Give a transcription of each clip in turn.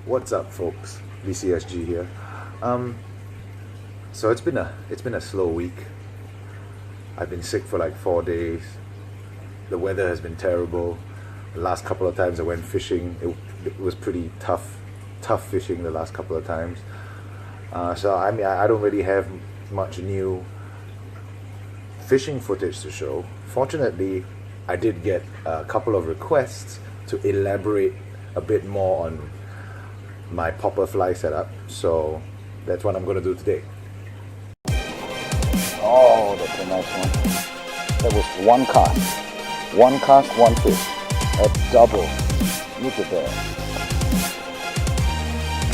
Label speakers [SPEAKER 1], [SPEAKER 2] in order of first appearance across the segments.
[SPEAKER 1] What's up, folks? BCSG here. So it's been a slow week. I've been sick for like 4 days. The weather has been terrible. The last couple of times I went fishing, it was pretty tough fishing the last couple of times. So I mean, I don't really have much new fishing footage to show. Fortunately, I did get a couple of requests to elaborate a bit more on my popper fly setup, so that's what I'm going to do today. Oh, that's a nice one. That was one cast, one fish, a double. Look at that.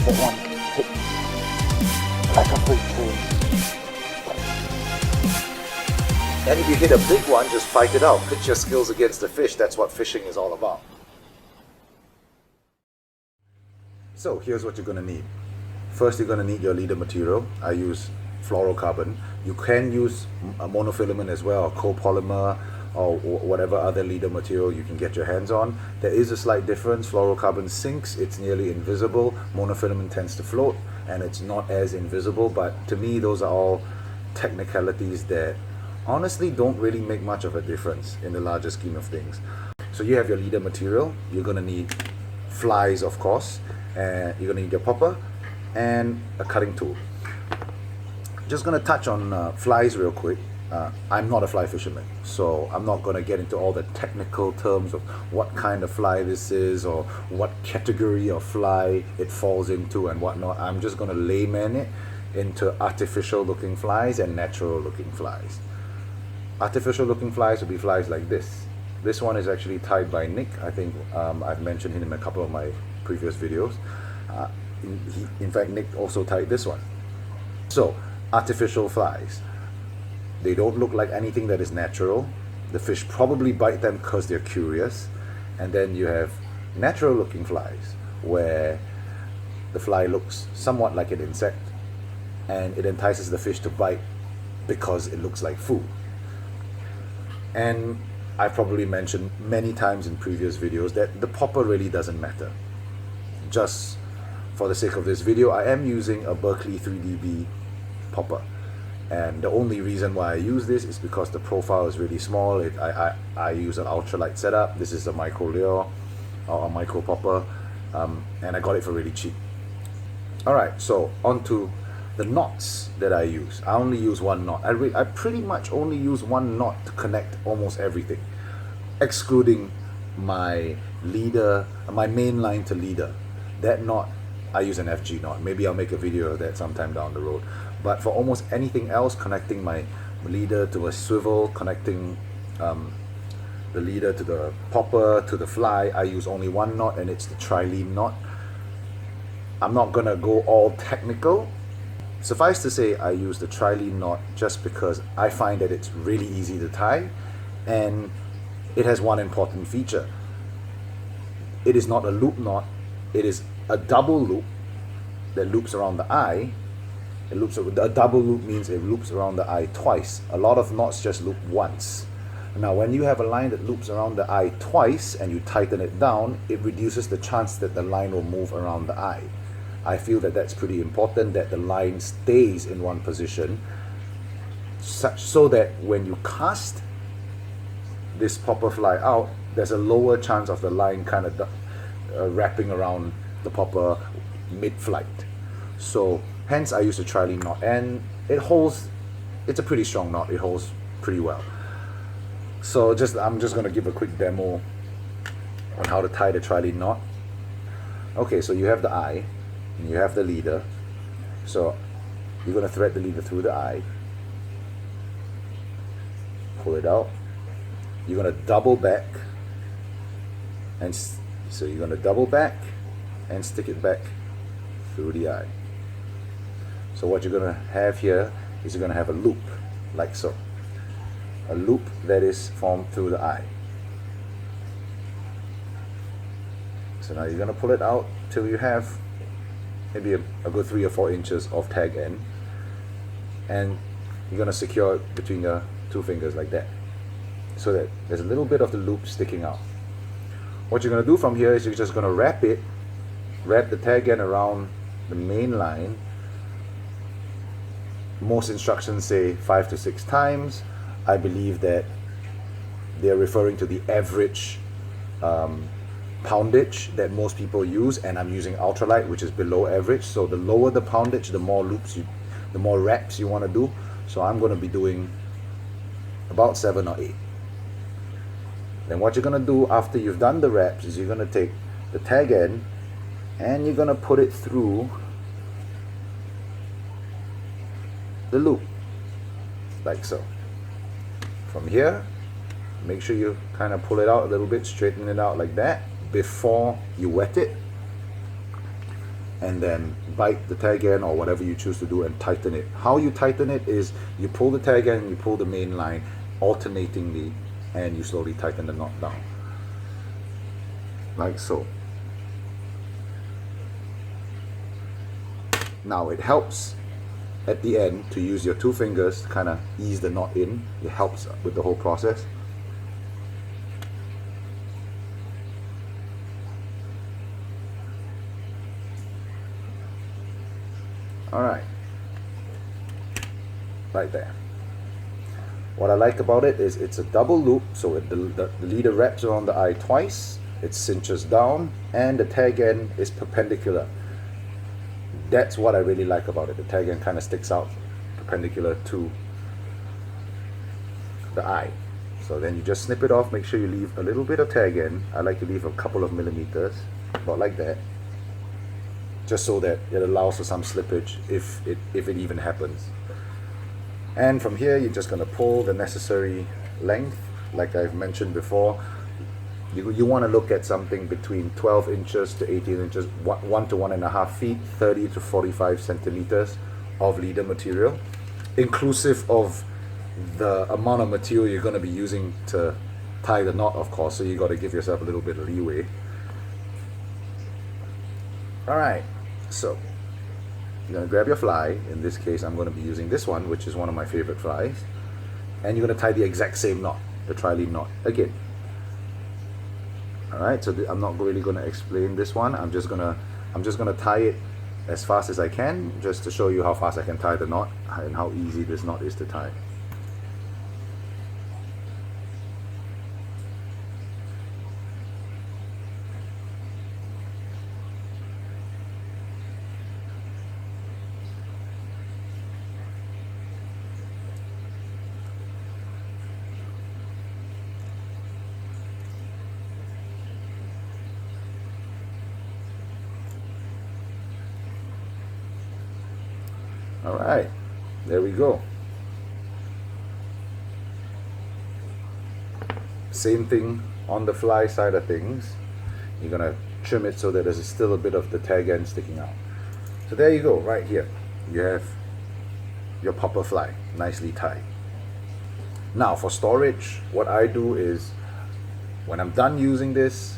[SPEAKER 1] That one hit like a big tree. And if you hit a big one, just fight it out. Put your skills against the fish. That's what fishing is all about. So here's what you're going to need. First, you're going to need your leader material. I use fluorocarbon. You can use a monofilament as well, or copolymer, or whatever other leader material you can get your hands on. There is a slight difference. Fluorocarbon sinks, it's nearly invisible. Monofilament tends to float, and it's not as invisible. But to me, those are all technicalities that honestly don't really make much of a difference in the larger scheme of things. So you have your leader material. You're going to need flies, of course, and you're going to need your popper and a cutting tool. Just going to touch on flies real quick. I'm not a fly fisherman, so I'm not going to get into all the technical terms of what kind of fly this is or what category of fly it falls into and whatnot. I'm just going to layman it into artificial looking flies and natural looking flies. Artificial looking flies would be flies like this. This one is actually tied by Nick. I think I've mentioned him in a couple of my previous videos. In fact, Nick also tied this one. So, artificial flies. They don't look like anything that is natural. The fish probably bite them because they're curious. And then you have natural looking flies, where the fly looks somewhat like an insect and it entices the fish to bite because it looks like food. And I've probably mentioned many times in previous videos that the popper really doesn't matter. Just for the sake of this video, I am using a Berkeley 3DB popper. And the only reason why I use this is because the profile is really small. I use an ultralight setup. This is a micro lure or a micro popper, and I got it for really cheap. Alright, so on to the knots that I use. I only use one knot. I pretty much only use one knot to connect almost everything, excluding my leader, my main line to leader. That knot, I use an FG knot. Maybe I'll make a video of that sometime down the road. But for almost anything else, connecting my leader to a swivel, connecting the leader to the popper, to the fly, I use only one knot, and it's the Trilene knot. I'm not gonna go all technical. Suffice to say, I use the Trilene knot just because I find that it's really easy to tie, and it has one important feature. It is not a loop knot, it is a double loop that loops around the eye. A double loop means it loops around the eye twice. A lot of knots just loop once. Now, when you have a line that loops around the eye twice and you tighten it down, it reduces the chance that the line will move around the eye. I feel that that's pretty important, that the line stays in one position, such so that when you cast this popper fly out, there's a lower chance of the line kind of wrapping around the popper mid-flight. So hence I use the Trilene knot, and it's a pretty strong knot. It holds pretty well. So I'm just going to give a quick demo on how to tie the Trilene knot. Okay, so you have the eye and you have the leader. So you're going to thread the leader through the eye, pull it out. You're going to double back, and so you're going to double back and stick it back through the eye. So what you're going to have here is you're going to have a loop, like so. A loop that is formed through the eye. So now you're going to pull it out till you have maybe a good 3 or 4 inches of tag end. And you're going to secure it between your 2 fingers like that, so that there's a little bit of the loop sticking out. What you're going to do from here is you're just going to wrap it wrap the tag end around the main line. Most instructions say 5 to 6 times. I believe that they're referring to the average poundage that most people use, and I'm using ultralight, which is below average. So the lower the poundage, the more the more reps you want to do. So I'm going to be doing about 7 or 8. Then what you're going to do after you've done the reps is you're going to take the tag end and you're going to put it through the loop, like so. From here, make sure you kind of pull it out a little bit, straighten it out like that before you wet it, and then bite the tag end or whatever you choose to do and tighten it. How you tighten it is you pull the tag end and you pull the main line alternatingly, and you slowly tighten the knot down, like so. Now it helps at the end to use your 2 fingers to kind of ease the knot in. It helps with the whole process. Alright, right there. What I like about it is it's a double loop, so the leader wraps around the eye twice, it cinches down, and the tag end is perpendicular. That's what I really like about it. The tag end kind of sticks out perpendicular to the eye. So then you just snip it off, make sure you leave a little bit of tag end. I like to leave a couple of millimeters, about like that, just so that it allows for some slippage if it even happens. And from here you're just going to pull the necessary length. Like I've mentioned before, you want to look at something between 12 inches to 18 inches, 1 to 1.5 feet, 30 to 45 centimeters of leader material, inclusive of the amount of material you're going to be using to tie the knot, of course, so you got to give yourself a little bit of leeway. Alright, so you're going to grab your fly. In this case I'm going to be using this one, which is one of my favorite flies, and you're going to tie the exact same knot, the Trilene knot again. Alright, so I'm not really going to explain this one. I'm just gonna tie it as fast as I can, just to show you how fast I can tie the knot and how easy this knot is to tie. Alright, there we go. Same thing on the fly side of things. You're going to trim it so that there's still a bit of the tag end sticking out. So there you go, right here. You have your popper fly, nicely tied. Now for storage, what I do is, when I'm done using this,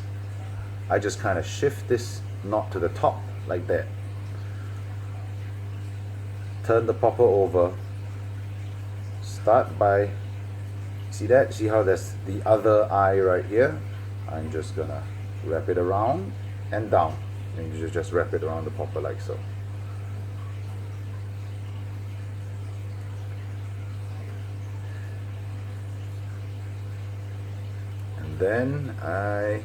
[SPEAKER 1] I just kind of shift this knot to the top, like that. Turn the popper over, start by, see that? See how there's the other eye right here? I'm just gonna wrap it around and down, and you just wrap it around the popper like so. And then I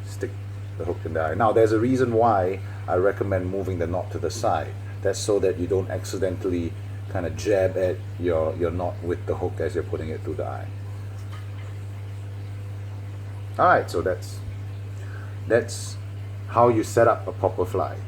[SPEAKER 1] stick the hook in the eye. Now there's a reason why I recommend moving the knot to the side. That's so that you don't accidentally kind of jab at your knot with the hook as you're putting it through the eye. Alright, so that's how you set up a popper fly.